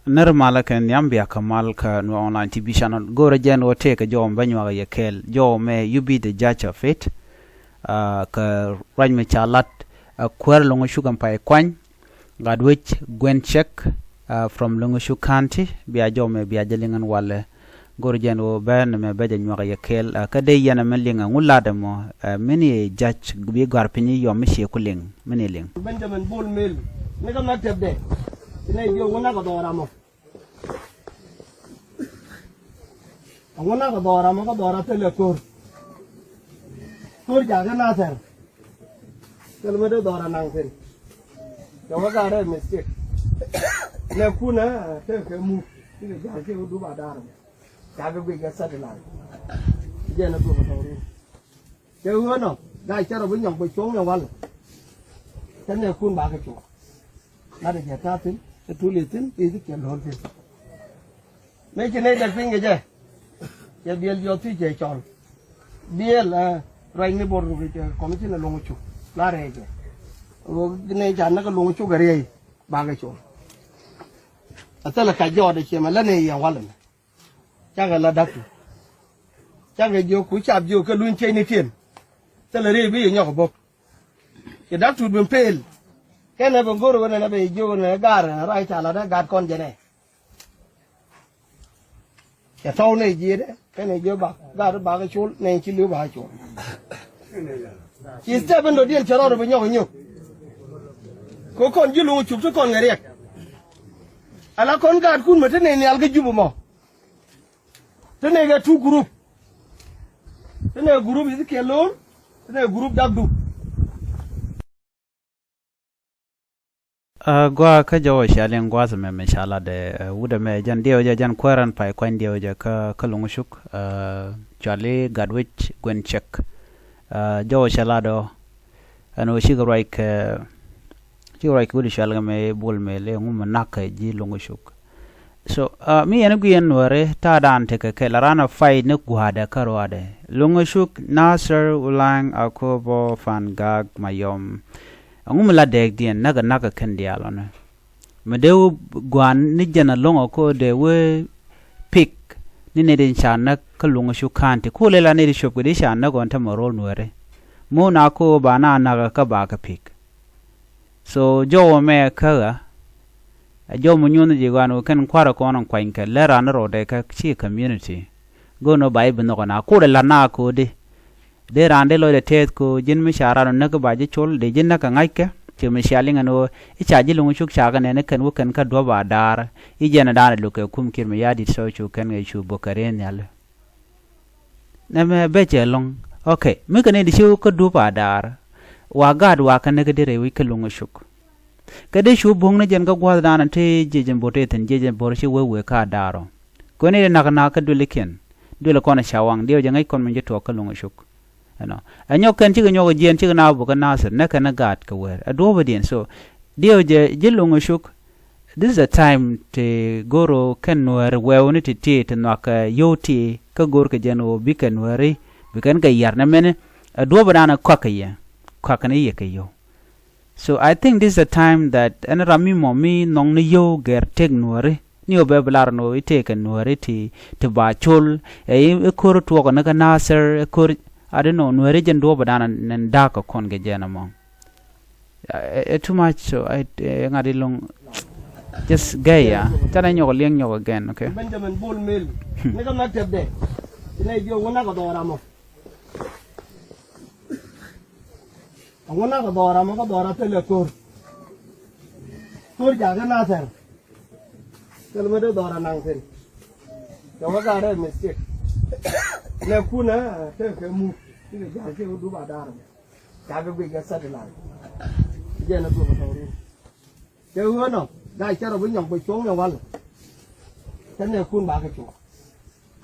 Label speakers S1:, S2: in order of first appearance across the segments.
S1: Nermala kan yambia kamal ka no online TV channel go rejen o take jo banyo ya kel jo me you be the judge of it ka rany me chalat kwer Longechuk pai kwany Gatwech Guenchiek from Longechuk County bia jo me bia jelingan wale go rejen o ben me beje nyoga ya kel ka de yana melinga ngulade mo mini judge bi garpini yo me she kuling mini ling
S2: Benjamin Bull Mill ne ka makteb de Ini dia guna ke dora mo. Guna ke dora mo ke dora telekur. Kur jaga naser. Kalau mana dora nangsen. Kalau tak ada mesti. Lekuna terkemu. Ini jaga itu badar. Jaga bega sadar. Jangan tu betul. Jauh mana? Dah cara banyak bercong yang wal. Tapi lekun bagai cong. Ada jatuhin. Tulisin itu kelor sih. Macam ni dah pinggir je. Ya biar dia tu je call. Biar right ni boru je. Komisi na Longechuk. Lari je. Wo ni jangan nak Longechuk gari bagai call. Asal kerja ada cuma lah ni yang walan. Jangan lah dak tu. Jangan jo kucap jo ke luin cai ni tian. Asal rebi yang nyok bok. Ya dak tu bempel. Kena bengkuru kena nabi jo kena gar, rai cala dah gar kon jene. Ya tahu ni je deh, kena jo bak gar bagai cul, ni cilu bagai cul. Ista benda dia cara orang banyak banyak. Kau kon julu cup tu kon ngeriak. Ala kon gar kun macam ni alga jubu mau. Tu ni tu grup. Tu ni grup itu kelor, tu ni grup dabdu.
S1: Gwa ka jawo shalen gwa me me shala de wuda me jan dio jan kwaran pai kwan dio ka Longechuk Charlie Gatwech Guenchiek jawo shala do ano shigarai wudi shala me bol me le ngum nakka ji Longechuk so mi en guyen wore ta dan te ke larana fai ne gwada karwade Longechuk Nasser ulang akobo fan gag mayom angum la deg dien naga kendial ona medeu gwan ni jana longo ko de we pick ni ne den chana ka Longechuk kanti ko le la ne di shop de chana gon ta marol nuere mo na ko bana naga ka ba ka pick so jo me ka jo mo nyun ji gwan kan kwara ko non kwain ka le ran ro de ka chi community go no bai bin no na ko le la na ko de rande lo de tet ko jin mi shara no ka baje chol de jin na ka ngai ke che mi shaling ano I chaji Longechuk chaga ne kan wo kan ka do ba dar I jena dar lo ke kum kir mi yadi so chu kan ngai chu bokare nyal na me beje long okay mi kan di chu ko do ba dar wa gad wa kan ne de re wi ka Longechuk ka de chu bong ne jen ka gwa dan te je jen bote ten je jen bor chi we ka daro ko ne na ka do liken do le ko na shawang dio je ngai kon mi je to ka Longechuk ano anyo kan chi nyo gen chi na bu kan nasir na kan gat ka wer ado obedient so dio je Longechuk this is a time to goro kan Nuer we woni ti no ka yoti ka gor ka jeno bi kan Nueri bi kan ga yar na men ado badana kwa ka ne ye ka yo so I think this is a time that an rami momi nong ni yo ger tek Nueri ni obe blar no ite kan Nueri ti ba chol e ko to ko na ka nasir ko I don't know, Nuer jen do badana nen daka kon ge jena mo. Too much so I ngadi long just gay ya. Tana nyoko lieng nyoko again, okay.
S2: Benjamin Bull Mill. Ne ka makteb de. Ini dia guna ke dora mo. Guna ke dora mo ke dora telekur. Kur jaga naser. Kalau mana dora nangsen. Kalau tak ada mesti. Lekuna terkemu. Ini jaga itu badar. Jaga bega sadar. Jangan tu betul. Jauh mana? Dah cara banyak bercong yang wal. Tapi lekun bagai cong.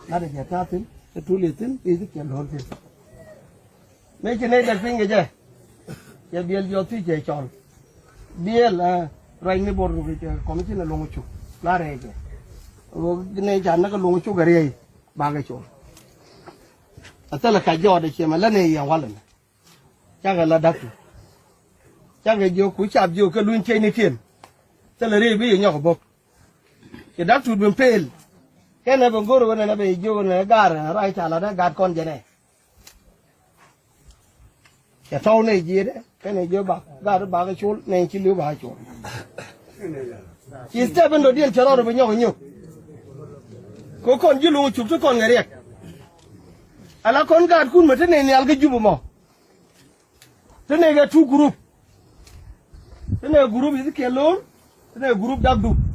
S2: Ada jatuhin. Tulisin itu kelor sih. Macam ni dah pinggir je. Ya biar dia tu je call. Biar right ni boru je. Komisi na Longechuk. Lari je. Wo ni jangan nak Longechuk gari bagai cong. Asal kerja ada cuma lah ni yang walan. Jangan lah dak tu. Jangan jo kucap jo ke luin cai ni tian. Asal rebi yang nyok bok. cái đắc tụt bên pel cái này bằng goro này là bị vô này gar rai chả là đó gạt con vậy này cái sau này gì đấy cái này vô bạc gar bạc cái chỗ này chỉ lưu bạc chỗ chỉ step bên đầu tiên chờ rồi với nhau nhiều có con dư luôn chụp cho con người đẹp ala con gạt kun mà thế này này alga chụp mà thế này cái two group thế này group is cái lon thế này group đặc du